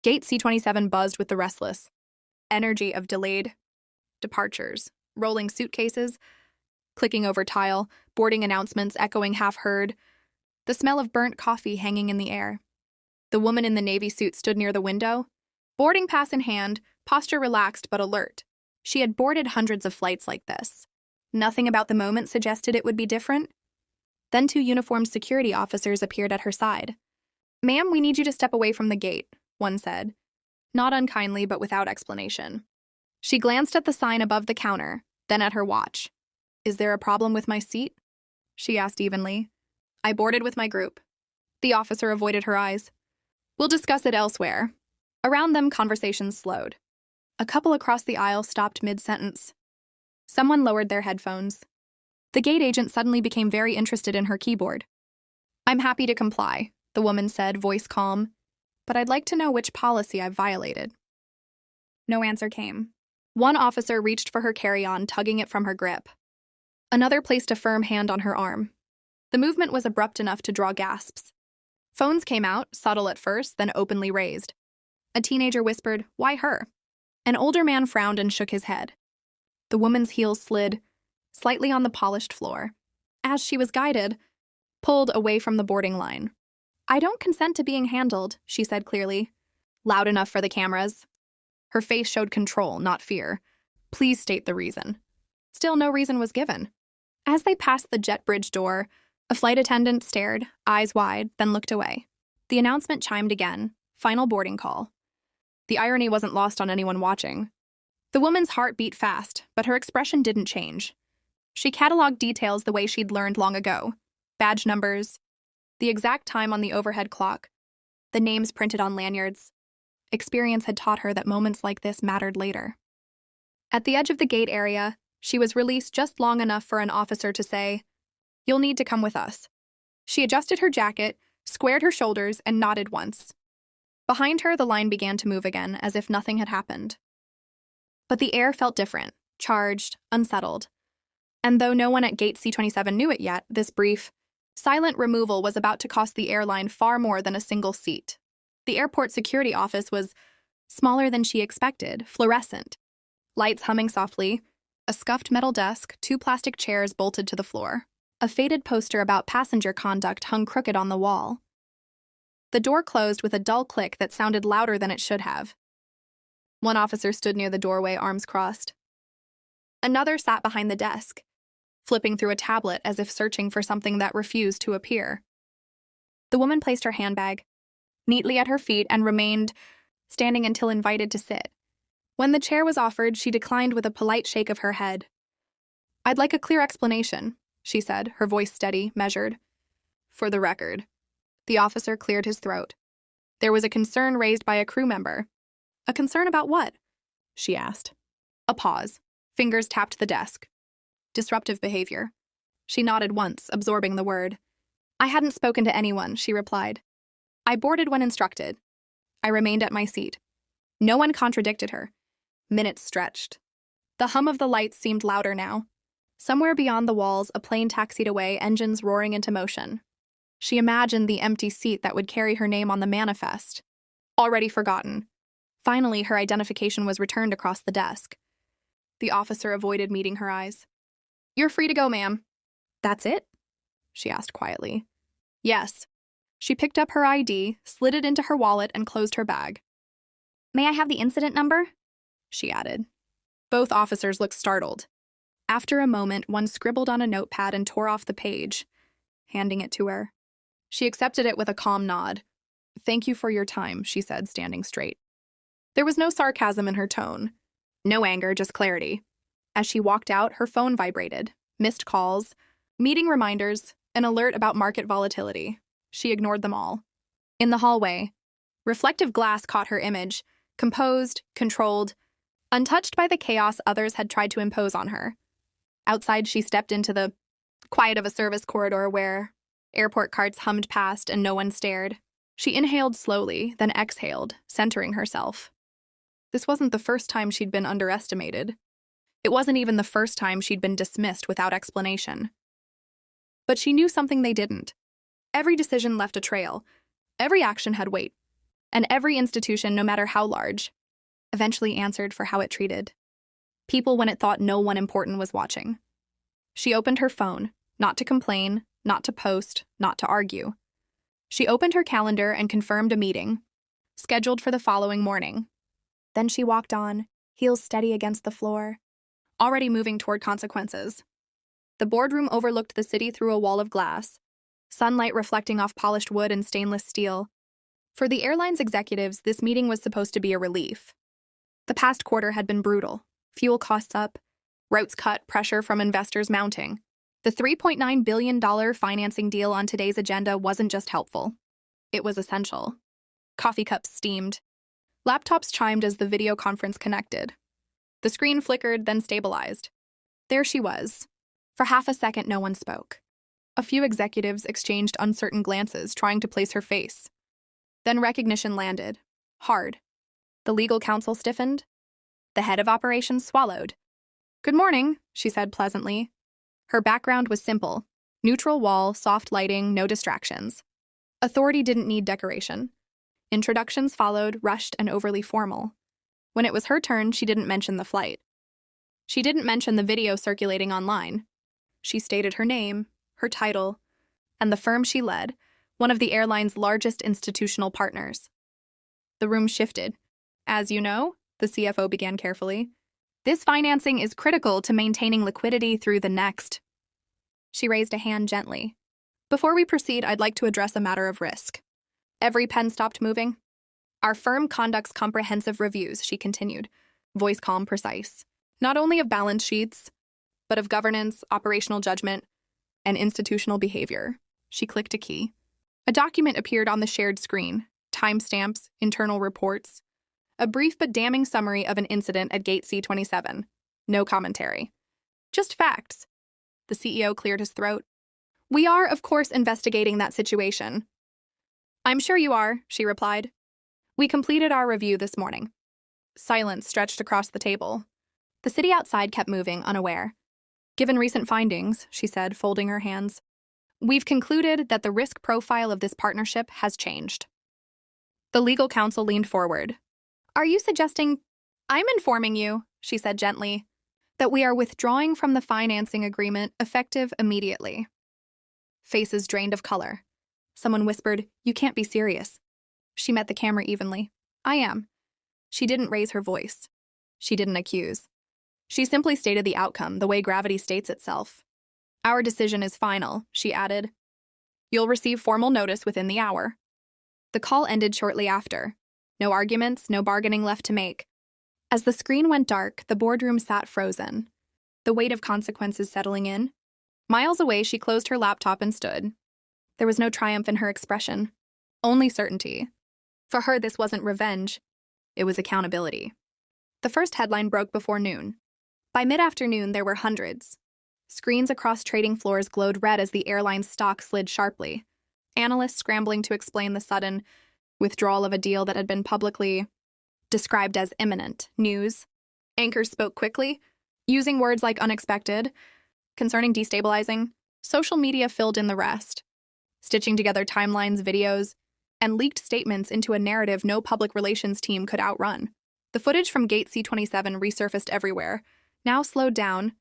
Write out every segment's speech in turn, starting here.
Gate C-27 buzzed with the restless energy of delayed departures, rolling suitcases, clicking over tile, boarding announcements echoing half-heard, the smell of burnt coffee hanging in the air. The woman in the navy suit stood near the window, boarding pass in hand, posture relaxed but alert. She had boarded hundreds of flights like this. Nothing about the moment suggested it would be different. Then two uniformed security officers appeared at her side. "Ma'am, we need you to step away from the gate," one said, not unkindly but without explanation. She glanced at the sign above the counter, then at her watch. "Is there a problem with my seat?" she asked evenly. "I boarded with my group." The officer avoided her eyes. "We'll discuss it elsewhere." Around them, conversations slowed. A couple across the aisle stopped mid-sentence. Someone lowered their headphones. The gate agent suddenly became very interested in her keyboard. "I'm happy to comply," the woman said, voice calm, "but I'd like to know which policy I've violated." No answer came. One officer reached for her carry-on, tugging it from her grip. Another placed a firm hand on her arm. The movement was abrupt enough to draw gasps. Phones came out, subtle at first, then openly raised. A teenager whispered, "Why her?" An older man frowned and shook his head. The woman's heels slid slightly on the polished floor. As she was guided, pulled away from the boarding line. "I don't consent to being handled," she said clearly. Loud enough for the cameras. Her face showed control, not fear. "Please state the reason." Still no reason was given. As they passed the jet bridge door, a flight attendant stared, eyes wide, then looked away. The announcement chimed again, final boarding call. The irony wasn't lost on anyone watching. The woman's heart beat fast, but her expression didn't change. She cataloged details the way she'd learned long ago. Badge numbers, the exact time on the overhead clock, the names printed on lanyards. Experience had taught her that moments like this mattered later. At the edge of the gate area, she was released just long enough for an officer to say, "You'll need to come with us." She adjusted her jacket, squared her shoulders, and nodded once. Behind her, the line began to move again, as if nothing had happened. But the air felt different, charged, unsettled. And though no one at Gate C-27 knew it yet, this brief, silent removal was about to cost the airline far more than a single seat. The airport security office was smaller than she expected, fluorescent. Lights humming softly, a scuffed metal desk, two plastic chairs bolted to the floor. A faded poster about passenger conduct hung crooked on the wall. The door closed with a dull click that sounded louder than it should have. One officer stood near the doorway, arms crossed. Another sat behind the desk, flipping through a tablet as if searching for something that refused to appear. The woman placed her handbag neatly at her feet and remained standing until invited to sit. When the chair was offered, she declined with a polite shake of her head. "I'd like a clear explanation," she said, her voice steady, measured. "For the record." The officer cleared his throat. "There was a concern raised by a crew member." "A concern about what?" she asked. A pause. Fingers tapped the desk. "Disruptive behavior." She nodded once, absorbing the word. "I hadn't spoken to anyone," she replied. "I boarded when instructed." I remained at my seat. No one contradicted her. Minutes stretched. The hum of the lights seemed louder now. Somewhere beyond the walls, a plane taxied away, engines roaring into motion. She imagined the empty seat that would carry her name on the manifest. Already forgotten. Finally, her identification was returned across the desk. The officer avoided meeting her eyes. "You're free to go, ma'am." "That's it?" she asked quietly. "Yes." She picked up her ID, slid it into her wallet, and closed her bag. "May I have the incident number?" she added. Both officers looked startled. After a moment, one scribbled on a notepad and tore off the page, handing it to her. She accepted it with a calm nod. "Thank you for your time," she said, standing straight. There was no sarcasm in her tone. No anger, just clarity. As she walked out, her phone vibrated. Missed calls, meeting reminders, an alert about market volatility. She ignored them all. In the hallway, reflective glass caught her image, composed, controlled, untouched by the chaos others had tried to impose on her. Outside, she stepped into the quiet of a service corridor where airport carts hummed past and no one stared. She inhaled slowly, then exhaled, centering herself. This wasn't the first time she'd been underestimated. It wasn't even the first time she'd been dismissed without explanation. But she knew something they didn't. Every decision left a trail. Every action had weight. And every institution, no matter how large, eventually answered for how it treated people when it thought no one important was watching. She opened her phone, not to complain, not to post, not to argue. She opened her calendar and confirmed a meeting, scheduled for the following morning. Then she walked on, heels steady against the floor, already moving toward consequences. The boardroom overlooked the city through a wall of glass, sunlight reflecting off polished wood and stainless steel. For the airline's executives, this meeting was supposed to be a relief. The past quarter had been brutal. Fuel costs up, routes cut, pressure from investors mounting. The $3.9 billion financing deal on today's agenda wasn't just helpful. It was essential. Coffee cups steamed. Laptops chimed as the video conference connected. The screen flickered, then stabilized. There she was. For half a second, no one spoke. A few executives exchanged uncertain glances, trying to place her face. Then recognition landed. Hard. The legal counsel stiffened. The head of operations swallowed. "Good morning," she said pleasantly. Her background was simple. Neutral wall, soft lighting, no distractions. Authority didn't need decoration. Introductions followed, rushed and overly formal. When it was her turn, she didn't mention the flight. She didn't mention the video circulating online. She stated her name, her title, and the firm she led, one of the airline's largest institutional partners. The room shifted. "As you know," the CFO began carefully, "this financing is critical to maintaining liquidity through the next." She raised a hand gently. "Before we proceed, I'd like to address a matter of risk." Every pen stopped moving. "Our firm conducts comprehensive reviews," she continued, voice calm, precise. "Not only of balance sheets, but of governance, operational judgment, and institutional behavior." She clicked a key. A document appeared on the shared screen, timestamps, internal reports. A brief but damning summary of an incident at Gate C-27. No commentary. Just facts. The CEO cleared his throat. "We are, of course, investigating that situation." "I'm sure you are," she replied. "We completed our review this morning." Silence stretched across the table. The city outside kept moving, unaware. "Given recent findings," she said, folding her hands, "we've concluded that the risk profile of this partnership has changed." The legal counsel leaned forward. "Are you suggesting—" "I'm informing you," she said gently, "that we are withdrawing from the financing agreement effective immediately." Faces drained of color. Someone whispered, "You can't be serious." She met the camera evenly. "I am." She didn't raise her voice. She didn't accuse. She simply stated the outcome, the way gravity states itself. "Our decision is final," she added. "You'll receive formal notice within the hour." The call ended shortly after. No arguments, no bargaining left to make. As the screen went dark, the boardroom sat frozen, the weight of consequences settling in. Miles away, she closed her laptop and stood. There was no triumph in her expression, only certainty. For her, this wasn't revenge. It was accountability. The first headline broke before noon. By mid-afternoon, there were hundreds. Screens across trading floors glowed red as the airline's stock slid sharply. Analysts scrambling to explain the sudden withdrawal of a deal that had been publicly described as imminent news. Anchors spoke quickly, using words like unexpected, concerning, destabilizing. Social media filled in the rest, stitching together timelines, videos, and leaked statements into a narrative no public relations team could outrun. The footage from Gate C-27 resurfaced everywhere, now slowed down,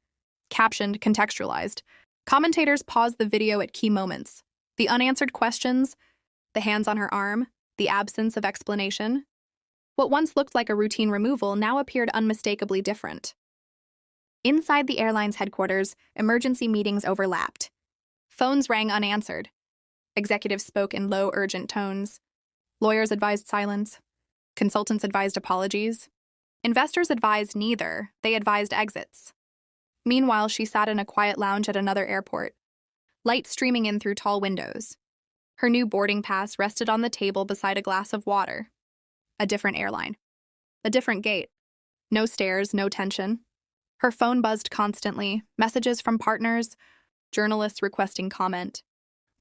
captioned, contextualized. Commentators paused the video at key moments. The unanswered questions, the hands on her arm, the absence of explanation. What once looked like a routine removal now appeared unmistakably different. Inside the airline's headquarters, emergency meetings overlapped. Phones rang unanswered. Executives spoke in low, urgent tones. Lawyers advised silence. Consultants advised apologies. Investors advised neither. They advised exits. Meanwhile, she sat in a quiet lounge at another airport, light streaming in through tall windows. Her new boarding pass rested on the table beside a glass of water. A different airline. A different gate. No stares, no tension. Her phone buzzed constantly, messages from partners, journalists requesting comment,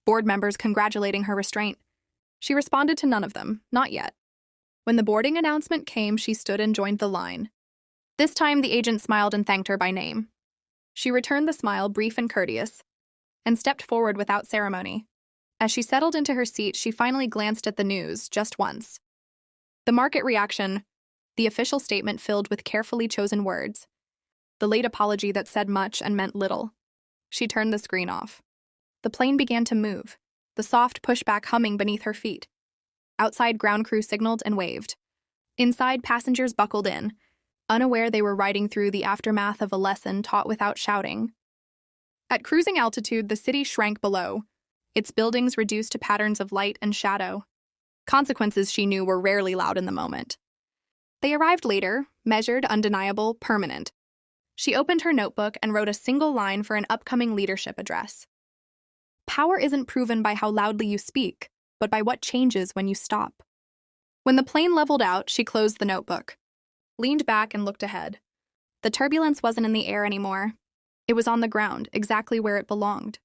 board members congratulating her restraint. She responded to none of them, not yet. When the boarding announcement came, she stood and joined the line. This time, the agent smiled and thanked her by name. She returned the smile, brief and courteous, and stepped forward without ceremony. As she settled into her seat, she finally glanced at the news, just once. The market reaction, the official statement filled with carefully chosen words, the late apology that said much and meant little. She turned the screen off. The plane began to move, the soft pushback humming beneath her feet. Outside, ground crew signaled and waved. Inside, passengers buckled in, unaware they were riding through the aftermath of a lesson taught without shouting. At cruising altitude, the city shrank below, its buildings reduced to patterns of light and shadow. Consequences, she knew, were rarely loud in the moment. They arrived later, measured, undeniable, permanent. She opened her notebook and wrote a single line for an upcoming leadership address. Power isn't proven by how loudly you speak, but by what changes when you stop. When the plane leveled out, she closed the notebook, leaned back and looked ahead. The turbulence wasn't in the air anymore. It was on the ground, exactly where it belonged.